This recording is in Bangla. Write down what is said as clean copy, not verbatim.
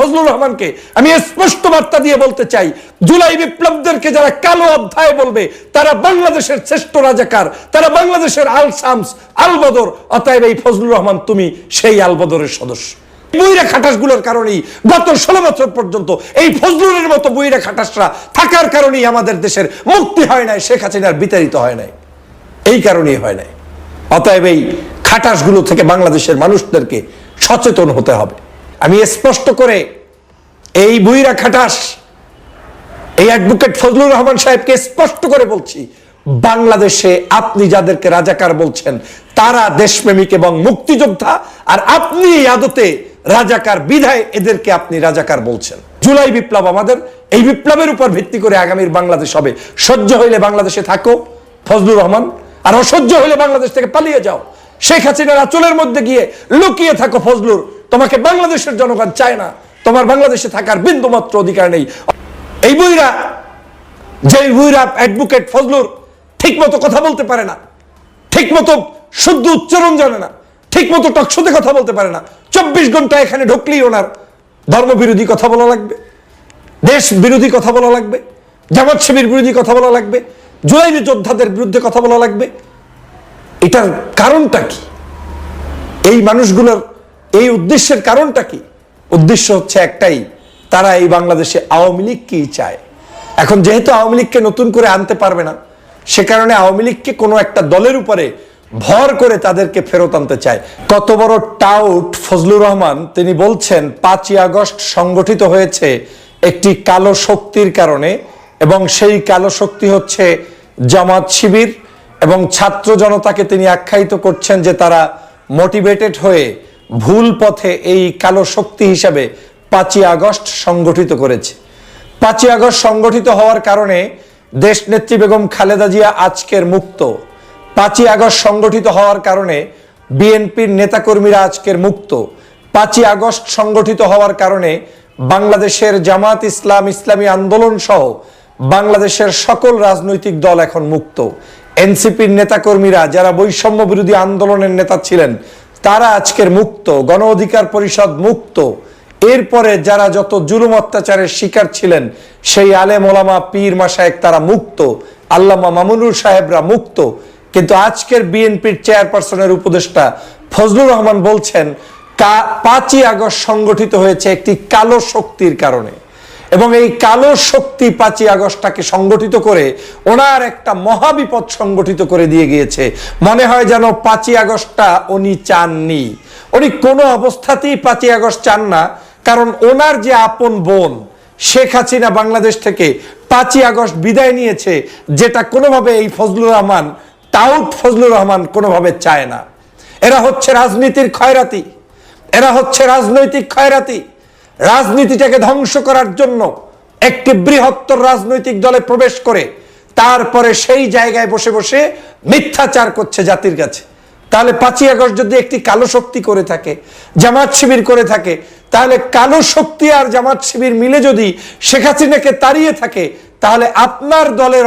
ফজলুর রহমানকে আমি স্পষ্ট বার্তা দিয়ে বলতে চাই, জুলাই বিপ্লবদেরকে যারা কালো অধ্যায় বলবে তারা বাংলাদেশের শ্রেষ্ঠ রাজাকার, তারা বাংলাদেশের আল শামস, আল বদর। অতএব এই ফজলুর রহমান তুমি সেই আল বদরের সদস্য। বইরা খাটাসগুলোর কারণেই গত 16 বছর পর্যন্ত এই ফজলুরের মতো বইরা খাটাসরা থাকার কারণেই আমাদের দেশের মুক্তি হয় নাই, শেখ হাসিনার বিতাড়িত হয় নাই, এই কারণেই হয় নাই। অতএব এই খাটাসগুলো থেকে বাংলাদেশের মানুষদেরকে সচেতন হতে হবে। আমি স্পষ্ট করে এই বইরা খাটাস, এই অ্যাডভোকেট ফজলুর রহমান সাহেবকে স্পষ্ট করে বলছি, বাংলাদেশে আপনি যাদেরকে রাজাকার বলছেন তারা দেশপ্রেমিক এবং মুক্তিযোদ্ধা, আর আপনি আদতে রাজাকার বিধায় এদেরকে আপনি রাজাকার বলছেন। জুলাই বিপ্লব আমাদের, এই বিপ্লবের উপর ভিত্তি করে আগামীর বাংলাদেশ হবে। সহ্য হইলে বাংলাদেশে থাকো ফজলুর রহমান, আর অসহ্য হইলে বাংলাদেশ থেকে পালিয়ে যাও। শেখ হাসিনার আঁচলের মধ্যে গিয়ে লুকিয়ে থাকো ফজলুর, তোমাকে বাংলাদেশের জনগণ চায় না, তোমার বাংলাদেশে থাকার বিন্দুমাত্র অধিকার নেই। এই বইরা, যে বইরা অ্যাডভোকেট ফজলুর ঠিক মতো কথা বলতে পারে না, ঠিক মতো শুদ্ধ উচ্চারণ জানে না, ঠিক মতো টকশোতে কথা বলতে পারে না, 24 ঘন্টা এখানে ঢুকলেই ওনার ধর্মবিরোধী কথা বলা লাগবে, দেশ বিরোধী কথা বলা লাগবে, জামাত শিবির বিরোধী কথা বলা লাগবে, জুলাই যোদ্ধাদের বিরুদ্ধে কথা বলা লাগবে। এটার কারণটা কি? এই মানুষগুলোর এই উদ্দেশ্যের কারণটা কি? উদ্দেশ্য হচ্ছে একটাই, তারা এই বাংলাদেশে আওয়ামী লীগকেই চায়। এখন যেহেতু আওয়ামী লীগকে নতুন করে আনতে পারবে না, সে কারণে আওয়ামী লীগকে কোনো একটা দলের উপরে ভর করে তাদেরকে ফেরত আনতে চায়। কত বড় টাউট ফজলুর রহমান, তিনি বলছেন 5ই আগস্ট সংগঠিত হয়েছে একটি কালো শক্তির কারণে, এবং সেই কালো শক্তি হচ্ছে জামাত শিবির, এবং ছাত্র জনতাকে তিনি আখ্যায়িত করছেন যে তারা মোটিভেটেড হয়ে ভুল পথে এই কালো শক্তি হিসাবে 5ই আগস্ট সংগঠিত করেছে। 5ই আগস্ট সংগঠিত হওয়ার কারণে দেশনেত্রী বেগম খালেদা জিয়া আজকের মুক্ত। 5ই আগস্ট সংগঠিত হওয়ার কারণে বিএনপির নেতাকর্মীরা আজকের মুক্ত। 5ই আগস্ট সংগঠিত হওয়ার কারণে বাংলাদেশের জামাত ইসলাম, ইসলামী আন্দোলন সহ বাংলাদেশের সকল রাজনৈতিক দল এখন মুক্ত। এনসিপির নেতাকর্মীরা যারা বৈষম্য বিরোধী আন্দোলনের নেতা ছিলেন তারা আজকের মুক্ত। গণ অধিকার পরিষদ মুক্ত। এরপরে যারা যত জুলুম অত্যাচারের শিকার ছিলেন সেই আলেম ওলামা, পীর মাশায়েখ তারা মুক্ত। আল্লামা মামুনুর সাহেবরা মুক্ত। কিন্তু আজকের বিএনপির চেয়ারপারসনের উপদেষ্টা ফজলুর রহমান বলছেন 5ই আগস্ট সংগঠিত হয়েছে একটি কালো শক্তির কারণে, এবং এই কালো শক্তি 5ই আগস্টটাকে সংগঠিত করে ওনার একটা মহাবিপদ সংগঠিত করে দিয়ে গিয়েছে। মনে হয় যেন 5ই আগস্টটা উনি চাননি, উনি কোনো অবস্থাতেই 5ই আগস্ট চান না। কারণ ওনার যে আপন বোন শেখ হাসিনা বাংলাদেশ থেকে 5ই আগস্ট বিদায় নিয়েছে, যেটা কোনোভাবে এই ফজলুর রহমান, টাউট ফজলুর রহমান কোনোভাবে চায় না। এরা হচ্ছে রাজনীতির খয়রাতি, এরা হচ্ছে রাজনৈতিক খয়রাতি। রাজনীতিটাকে ধ্বংস করার জন্য একটি বৃহত্তর রাজনৈতিক দলে প্রবেশ করে তারপরে সেই জায়গায় বসে বসে মিথ্যাচার করছে জাতির কাছে। তাহলে 5ই আগস্ট যদি একটি কালো শক্তি করে থাকে, জামাত শিবির করে থাকে, তাহলে কালো শক্তি আর জামাত শিবির মিলে যদি শেখ হাসিনাকে তাড়িয়ে থাকে, তাহলে আপনার দলের